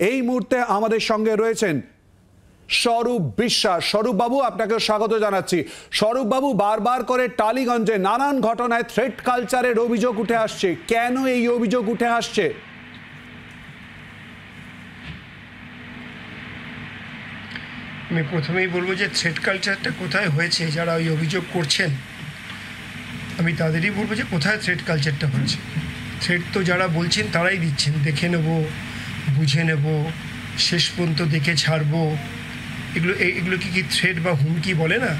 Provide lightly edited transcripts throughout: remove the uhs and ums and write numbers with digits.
এই মুহূর্তে আমাদের সঙ্গে রয়েছেন স্বরূপ বিশ্বাস। স্বরূপ বাবু, আপনাকে স্বাগত জানাচ্ছি। স্বরূপ বাবু, বারবার করে টালিগঞ্জে নানান ঘটনায় থ্রেট কালচারের অভিযোগ উঠে আসছে, কেন এই অভিযোগ উঠে আসছে? আমি প্রথমেই বলবো যে থ্রেট কালচারটা কোথায় হয়েছে, যারা ওই অভিযোগ করছেন আমি তাদেরই বলবো যে কোথায় থ্রেট কালচারটা হচ্ছে। থ্রেট তো যারা বলছেন তারাই দিচ্ছেন, দেখে নেব, বুঝে নেব, শেষ পর্যন্ত দেখে ছাড়বো, এগুলো কি থ্রেট বা হুমকি বলে না?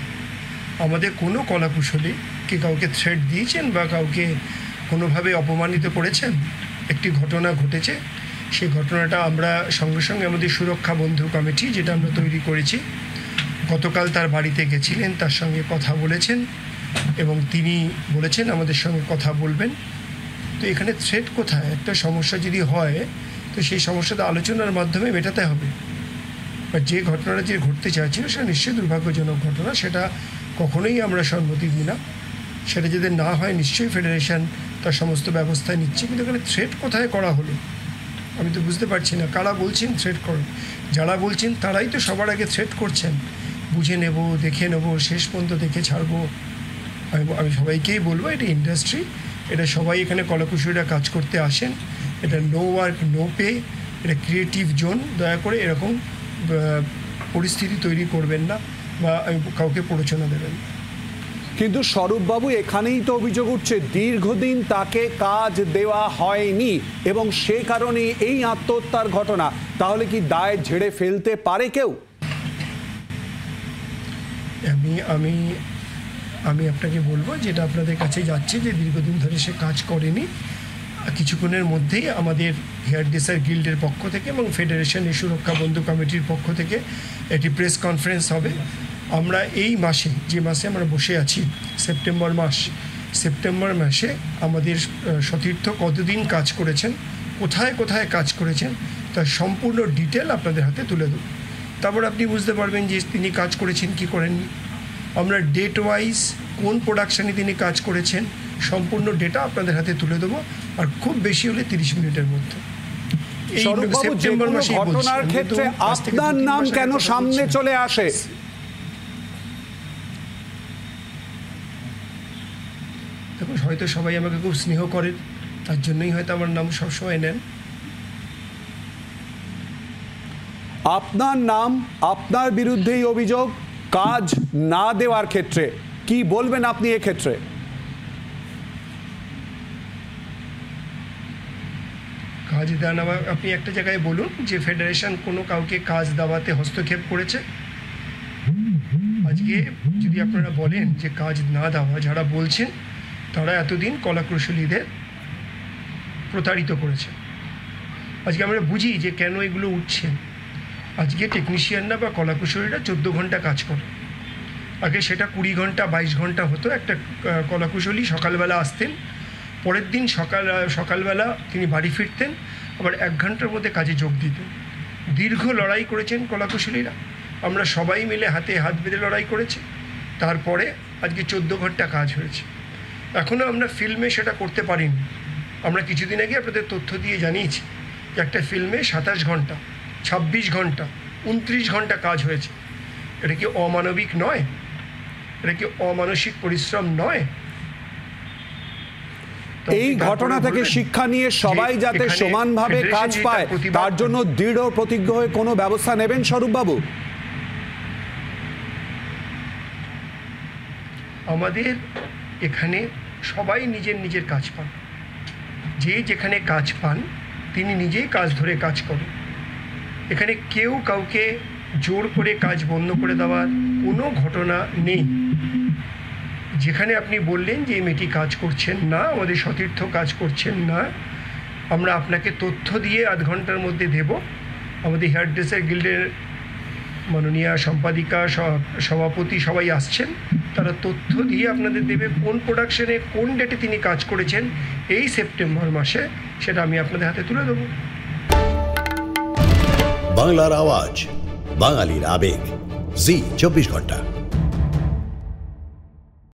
আমাদের কোনো কলাকুশলী কি কাউকে থ্রেট দিয়েছেন বা কাউকে কোনোভাবে অপমানিত করেছেন? একটি ঘটনা ঘটেছে, সেই ঘটনাটা আমরা সঙ্গে সঙ্গে আমাদের সুরক্ষা বন্ধু কমিটি যেটা আমরা তৈরি করেছি, গতকাল তার বাড়িতে গেছিলেন, তার সঙ্গে কথা বলেছেন এবং তিনি বলেছেন আমাদের সঙ্গে কথা বলবেন। তো এখানে থ্রেট কোথায়? একটা সমস্যা যদি হয় তো সেই সমস্যাটা আলোচনার মাধ্যমে মেটাতে হবে। বা যে ঘটনাটা যে ঘটতে চাইছিল সেটা নিশ্চয়ই দুর্ভাগ্যজনক ঘটনা, সেটা কখনোই আমরা সম্মতি দিই না। সেটা যদি না হয় নিশ্চয়ই ফেডারেশন তার সমস্ত ব্যবস্থা নিচ্ছে, কিন্তু এখানে থ্রেট কোথায় করা হলো আমি তো বুঝতে পারছি না। কারা বলছেন থ্রেট করো? যারা বলছেন তারাই তো সবার আগে থ্রেট করছেন, বুঝে নেব, দেখে নেব, শেষ পর্যন্ত দেখে ছাড়বো। আমি সবাইকেই বলবো, এটা ইন্ডাস্ট্রি, এটা সবাই এখানে কলাকুশলীরা কাজ করতে আসেন, এটা নো ওয়ার্ক নো পে, এটা ক্রিয়েটিভ জোন। দয়া করে এরকম পরিস্থিতি তৈরি করবেন না বা কাউকে প্ররোচনা দেবেন। কিন্তু স্বরূপবাবু, এখানেই তো অভিযোগ উঠছে দীর্ঘদিন তাকে কাজ দেওয়া হয়নি এবং সে কারণে এই আত্মহত্যার ঘটনা। তাহলে কি দায় ঝেড়ে ফেলতে পারে কেউ? আমি আপনাকে বলবো যেটা আপনাদের কাছে যাচ্ছে, যে দীর্ঘদিন ধরে সে কাজ করেনি। কিছুক্ষণের মধ্যেই আমাদের হেয়ার ড্রেসার গিল্ডের পক্ষ থেকে এবং ফেডারেশনের সুরক্ষা বন্ধু কমিটির পক্ষ থেকে একটি প্রেস কনফারেন্স হবে। আমরা এই মাসে, যে মাসে আমরা বসে আছি, সেপ্টেম্বর মাসে আমাদের সতীর্থ কতদিন কাজ করেছেন, কোথায় কোথায় কাজ করেছেন, তার সম্পূর্ণ ডিটেল আপনাদের হাতে তুলে দেব। তারপর আপনি বুঝতে পারবেন যে তিনি কাজ করেছেন কি করেননি। আমরা ডেট ওয়াইজ কোন প্রোডাকশানে তিনি কাজ করেছেন সম্পূর্ণ ডেটা আপনাদের হাতে তুলে দেবো, আর খুব বেশি হলে 30 মিনিটের মধ্যে। সেপ্টেম্বর মাসে ঘটনার ক্ষেত্রে আপনার নাম কেন সামনে চলে আসে? দেখুন, হয়তো সবাই আমাকে খুব স্নেহ করেন, তার জন্যই হয়তো আমার নাম সবসময় নেন। আপনার নাম, আপনার বিরুদ্ধেই অভিযোগ কাজ না দেওয়ার ক্ষেত্রে, কি বলবেন আপনি এক্ষেত্রে? কাজ দেন, আপনি একটা জায়গায় বলুন যে ফেডারেশন কোনো কাউকে কাজ দেওয়াতে হস্তক্ষেপ করেছে। আজকে যদি আপনারা বলেন যে কাজ না দেওয়া, যারা বলছেন তারা এতদিন কলাকুশলীদের প্রতারিত করেছে। আজকে আমরা বুঝি যে কেন এগুলো উঠছে। আজকে টেকনিশিয়ানরা বা কলাকুশলীরা 14 ঘন্টা কাজ করে, আগে সেটা 20 ঘন্টা 22 ঘন্টা হতো। একটা কলাকুশলী সকালবেলা আসতেন, পরের দিন সকালবেলা তিনি বাড়ি ফিরতেন, আবার 1 ঘন্টার মধ্যে কাজে যোগ দিতেন। দীর্ঘ লড়াই করেছেন কলাকুশলীরা, আমরা সবাই মিলে হাতে হাত বেঁধে লড়াই করেছি, তারপরে আজকে 14 ঘন্টা কাজ হয়েছে। এখনও আমরা ফিল্মে সেটা করতে পারিনি। আমরা কিছুদিন আগে আপনাদের তথ্য দিয়ে জানিয়েছি যে একটা ফিল্মে 27 ঘন্টা, 26 ঘন্টা, 29 ঘন্টা কাজ হয়েছে। এটা কি অমানবিক নয়? এটা কি অমানসিক পরিশ্রম নয়? এই ঘটনা থেকে শিক্ষা নিয়ে সবাই যাতে সমানভাবে কাজ পায়, তার জন্য দৃঢ় প্রতিজ্ঞ হয়ে কোনো ব্যবস্থা নেবেন স্বরূপবাবু? আমাদের এখানে সবাই নিজের নিজের কাজ পান, যে যেখানে কাজ পান তিনি নিজেই কাজ ধরে কাজ করেন। এখানে কেউ কাউকে জোর করে কাজ বন্ধ করে দেওয়ার কোনো ঘটনা নেই। যেখানে আপনি বললেন যে এই মেয়েটি কাজ করছেন না, আমাদের সতীর্থ কাজ করছেন না, আমরা আপনাকে তথ্য দিয়ে 8 ঘন্টার মধ্যে দেব। আমাদের হেয়ার ড্রেসার গিল্ডের মাননীয় সম্পাদিকা, সভাপতি সবাই আসছেন, তারা তথ্য দিয়ে আপনাদের দেবে কোন প্রোডাকশনে কোন ডেটে তিনি কাজ করেছেন এই সেপ্টেম্বর মাসে, সেটা আমি আপনাদের হাতে তুলে দেবো। বাংলার আওয়াজ, বাঙালির আবেগ, জি 24 ঘন্টা।